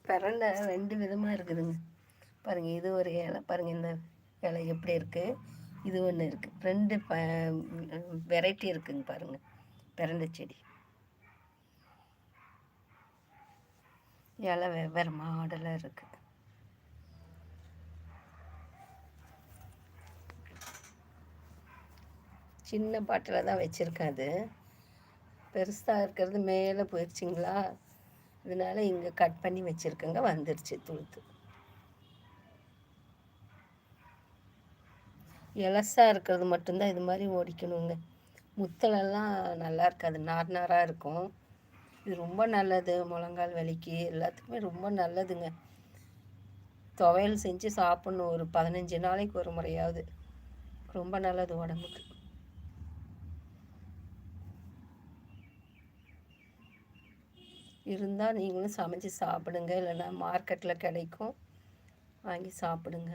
பிரண்டை 2 விதமாக இருக்குதுங்க. பாருங்கள், இது ஒரு இலை பாருங்கள், இந்த இலை எப்படி இருக்குது, இது ஒன்று இருக்குது. 2 வெரைட்டி இருக்குங்க பாருங்கள். பிரண்டை செடி இலை வெவ்வேறு மாடலாக இருக்குது. சின்ன பாட்டில் தான் வச்சுருக்கேன். அது பெருசாக இருக்கிறது மேலே போயிடுச்சிங்களா, இதனால் இங்கே கட் பண்ணி வச்சுருக்கேங்க. வந்துடுச்சு துளுத்து. இலசாக இருக்கிறது மட்டும்தான் இது மாதிரி ஒடிக்கணுங்க. முத்தலெல்லாம் நல்லா இருக்காது, நார் நாராக இருக்கும். இது ரொம்ப நல்லது, முழங்கால் வலிக்கு எல்லாத்துக்குமே ரொம்ப நல்லதுங்க. துவையல் செஞ்சு சாப்பிட்ணும் ஒரு 15 நாளைக்கு ஒரு முறையாவது. ரொம்ப நல்லது உடம்புக்கு. இருந்தால் நீங்களும் சமைச்சி சாப்பிடுங்க, இல்லைன்னா மார்க்கெட்டில் கிடைக்கும், வாங்கி சாப்பிடுங்க.